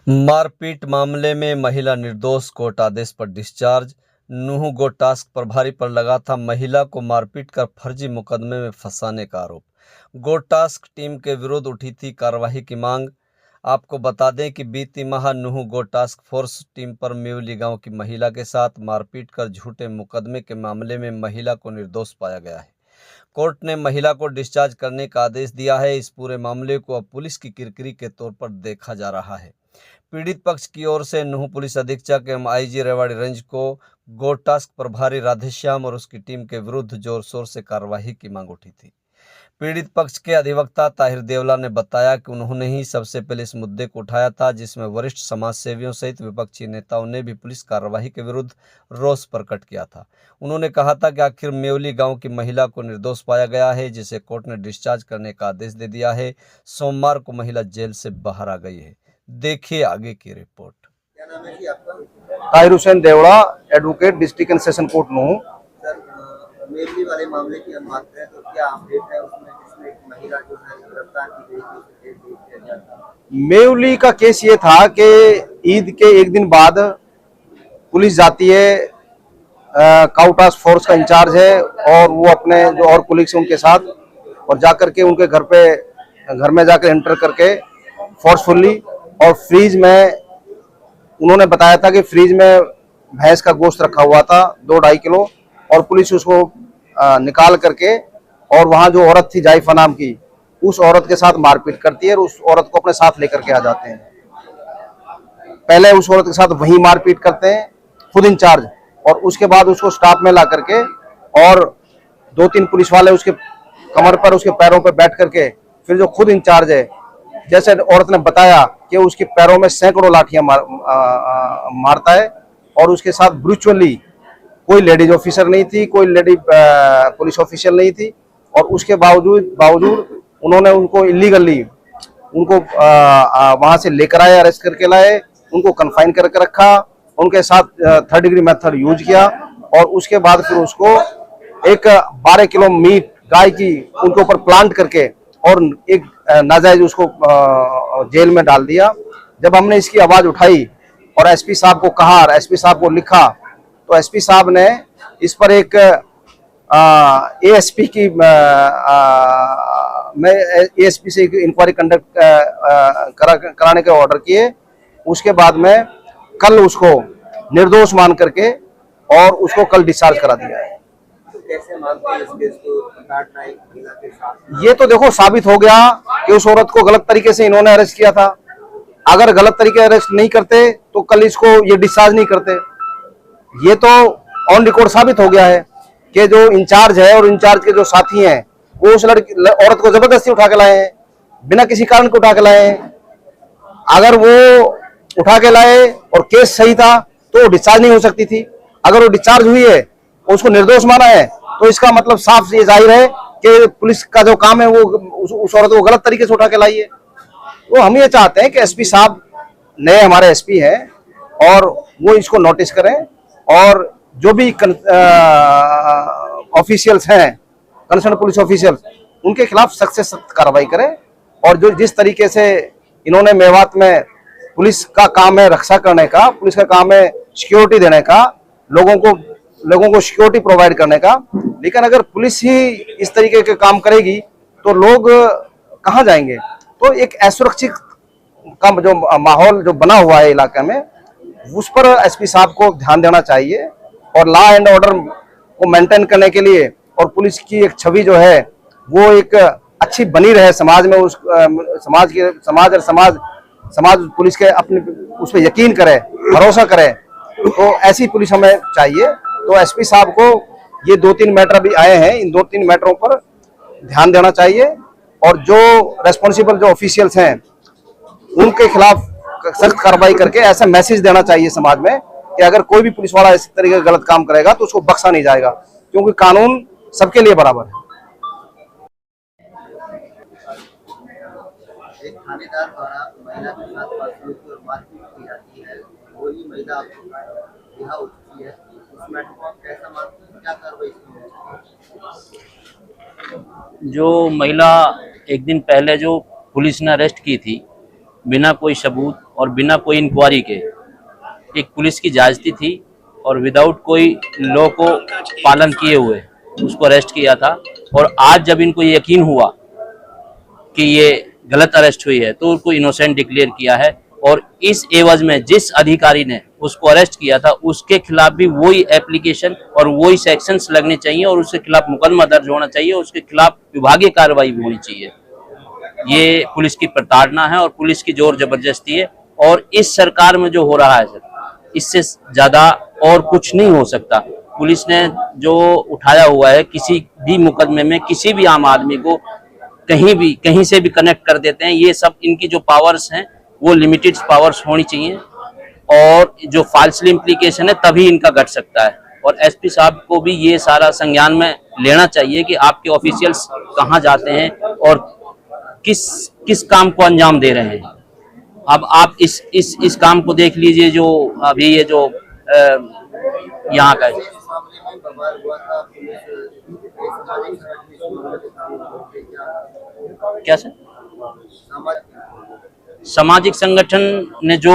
मारपीट मामले में महिला निर्दोष, कोर्ट आदेश पर डिस्चार्ज। नूंह गो टास्क प्रभारी पर लगा था महिला को मारपीट कर फर्जी मुकदमे में फंसाने का आरोप। गो टास्क टीम के विरुद्ध उठी थी कार्रवाई की मांग। आपको बता दें कि बीती माह नूंह गो टास्क फोर्स टीम पर म्यूली गांव की महिला के साथ मारपीट कर झूठे मुकदमे के मामले में महिला को निर्दोष पाया गया है। कोर्ट ने महिला को डिस्चार्ज करने का आदेश दिया है। इस पूरे मामले को अब पुलिस की किरकिरी के तौर पर देखा जा रहा है। पीड़ित पक्ष की ओर से नूंह पुलिस अधीक्षक एवं आईजी रेवाड़ी रेंज को गो टास्क प्रभारी राधेश्याम और उसकी टीम के विरुद्ध जोर शोर से कार्रवाई की मांग उठी थी। पीड़ित पक्ष के अधिवक्ता ताहिर देवला ने बताया कि उन्होंने ही सबसे पहले इस मुद्दे को उठाया था, जिसमें वरिष्ठ समाज सेवियों सहित विपक्षी नेताओं ने भी पुलिस कार्रवाई के विरुद्ध रोष प्रकट किया था। उन्होंने कहा था कि आखिर म्यूली गांव की महिला को निर्दोष पाया गया है, जिसे कोर्ट ने डिस्चार्ज करने का आदेश दे दिया है। सोमवार को महिला जेल से बाहर आ गई है। देखिए आगे की रिपोर्ट। क्या नाम है जी आपका? Tahir Hussain Devda, advocate, district and session court Nuh. Sir, मेमली वाले मामले की हम बात करें तो क्या अपडेट है उसमें, जिसमें एक महिला जो है गिरफ्तार की गई थी, उसे जेल भेज दिया गया था? मेवली का केस ये था कि ईद के एक दिन बाद पुलिस जाती है, काउ टास्क फोर्स का इंचार्ज है और वो अपने जो और कुलीग्स हैं उनके साथ, और जाकर के उनके घर में जाकर एंटर करके फोर्सफुली, और फ्रीज में उन्होंने बताया था कि फ्रीज में भैंस का गोश्त रखा हुआ था 2-2.5 किलो, और पुलिस उसको निकाल करके, और वहां जो औरत थी जाइफा नाम की, उस औरत के साथ मारपीट करती है और उस औरत को अपने साथ लेकर के आ जाते हैं। पहले उस औरत के साथ वही मारपीट करते हैं खुद इंचार्ज, और उसके बाद उसको स्टाफ में ला करके, और 2-3 पुलिस वाले उसके कमर पर, उसके पैरों पर बैठ करके, फिर जो खुद इंचार्ज है, जैसे औरत ने बताया कि उसके पैरों में सैकड़ों लाठियां मारता है, और उसके साथ ब्रूचुअली कोई लेडीज ऑफिसर नहीं थी, कोई लेडी पुलिस ऑफिशियल नहीं थी, और उसके बावजूद उन्होंने उनको इलीगली उनको वहां से लेकर आए, अरेस्ट करके लाए, उनको कन्फाइन करके रखा, उनके साथ 3rd डिग्री मेथड यूज किया, और उसके बाद फिर उसको एक 12 किलो मीट गाय की उनके ऊपर प्लांट करके, और एक नाजायज उसको जेल में डाल दिया। जब हमने इसकी आवाज उठाई और एसपी साहब को कहा और एसपी साहब को लिखा, तो एसपी साहब ने इस पर एक एएसपी की मैं एएसपी से इंक्वायरी कंडक्ट कराने के ऑर्डर किए। उसके बाद में कल उसको निर्दोष मान करके और उसको कल डिस्चार्ज करा दिया है। तो कैसे मानते हैं इस केस को काटना एक महिला के साथ? ये तो देखो साबित हो गया कि उस औरत को गलत तरीके से इन्होंने अरेस्ट किया था। अगर गलत तरीके अरेस्ट नहीं करते तो कल इसको ये डिस्चार्ज नहीं करते। ये तो ऑन रिकॉर्ड साबित हो गया है कि जो इंचार्ज है और इंचार्ज के जो साथी हैं वो उस औरत को जबरदस्ती उठा के लाए हैं, बिना किसी कारण को उठा के लाए हैं। अगर वो उठा के लाए और केस सही था तो डिस्चार्ज नहीं हो सकती थी। अगर वो डिस्चार्ज हुई है, उसको निर्दोष माना है, तो इसका मतलब साफ ये जाहिर है कि पुलिस का जो काम है वो उस औरत को गलत तरीके से उठा के लाई है। तो हम ये चाहते हैं कि एसपी साहब नए हमारे एसपी हैं और वो इसको नोटिस करें, और जो भी ऑफिशियल्स हैं, कंसर्न पुलिस ऑफिशियल्स, उनके खिलाफ सख्त से सख्त कार्रवाई करें। और जो जिस तरीके से इन्होंने मेवात में, पुलिस का काम है रक्षा करने का, पुलिस का काम है सिक्योरिटी देने का, लोगों को सिक्योरिटी प्रोवाइड करने का, लेकिन अगर पुलिस ही इस तरीके के काम करेगी तो लोग कहाँ जाएंगे? तो एक असुरक्षित का जो माहौल जो बना हुआ है इलाके में, उस पर एसपी साहब को ध्यान देना चाहिए, और लॉ एंड ऑर्डर को मेंटेन करने के लिए, और पुलिस की एक छवि जो है वो एक अच्छी बनी रहे समाज में, उस समाज पुलिस के अपने उस पर यकीन करे, भरोसा करे, तो ऐसी पुलिस हमें चाहिए। तो एसपी साहब को ये 2-3 मैटर अभी आए हैं, इन 2-3 मैटरों पर ध्यान देना चाहिए, और जो रेस्पॉन्सिबल जो ऑफिशियल्स हैं उनके खिलाफ सख्त कार्रवाई करके ऐसा मैसेज देना चाहिए समाज में कि अगर कोई भी पुलिस वाला इस तरीके का गलत काम करेगा तो उसको बख्शा नहीं जाएगा, क्योंकि कानून सबके लिए बराबर है। एक थानेदार द्वारा महिला के साथ बदसलूकी और मारपीट की जाती है, वही महिला आपको रिहा हो चुकी है, उस मैटर को आप कैसा मानते हैं, क्या कार्रवाई इसकी होनी चाहिए? जो महिला एक दिन पहले जो पुलिस ने अरेस्ट की थी, बिना कोई सबूत और बिना कोई इंक्वायरी के एक पुलिस की ज्यादती थी और विदाउट कोई लॉ को पालन किए हुए उसको अरेस्ट किया था। और आज जब इनको यकीन हुआ कि ये गलत अरेस्ट हुई है तो उसको इनोसेंट डिक्लेयर किया है। और इस एवज में जिस अधिकारी ने उसको अरेस्ट किया था उसके खिलाफ भी वही एप्लीकेशन और वही सेक्शंस लगने चाहिए और उसके खिलाफ मुकदमा दर्ज होना चाहिए, उसके खिलाफ विभागीय कार्रवाई भी होनी चाहिए। ये पुलिस की प्रताड़ना है और पुलिस की जोर जबरदस्ती है। और इस सरकार में जो हो रहा है सर, इससे ज्यादा और कुछ नहीं हो सकता। पुलिस ने जो उठाया हुआ है, किसी भी मुकदमे में किसी भी आम आदमी को कहीं से भी कनेक्ट कर देते हैं। ये सब इनकी जो पावर्स हैं वो लिमिटेड पावर्स होनी चाहिए और जो फाल्सली इम्प्लीकेशन है तभी इनका घट सकता है। और एसपी साहब को भी ये सारा संज्ञान में लेना चाहिए कि आपके ऑफिशियल्स कहाँ जाते हैं और किस काम को अंजाम दे रहे हैं। अब आप इस काम को देख लीजिए जो अभी ये जो यहाँ का इस मामले में बवाल हुआ था, पुलिस सामाजिक संगठन इस मामले को सामने क्या क्या सर सामाजिक सामाजिक संगठन ने जो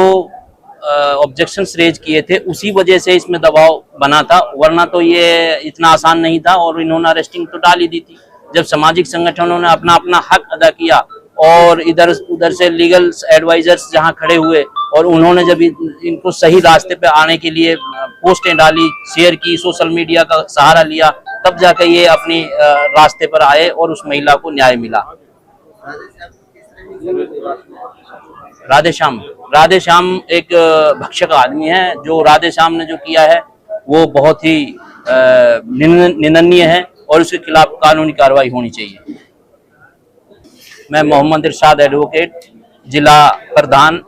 ऑब्जेक्शंस रेज किए थे उसी वजह से इसमें दबाव बना था, वरना तो ये इतना आसान नहीं था और इन्होंने अरेस्टिंग तो डाल ही दी थी। जब सामाजिक संगठनों ने अपना हक अदा किया और इधर उधर से लीगल एडवाइजर्स जहां खड़े हुए और उन्होंने जब इनको सही रास्ते पे आने के लिए पोस्टें डाली, शेयर की, सोशल मीडिया का सहारा लिया, तब जाकर ये अपनी रास्ते पर आए और उस महिला को न्याय मिला। राधे श्याम एक भक्षक आदमी है। जो राधे श्याम ने जो किया है वो बहुत ही निंदनीय है और उसके खिलाफ कानूनी कार्रवाई होनी चाहिए। मैं मोहम्मद इरशाद एडवोकेट, जिला प्रधान,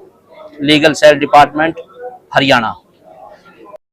लीगल सेल डिपार्टमेंट, हरियाणा।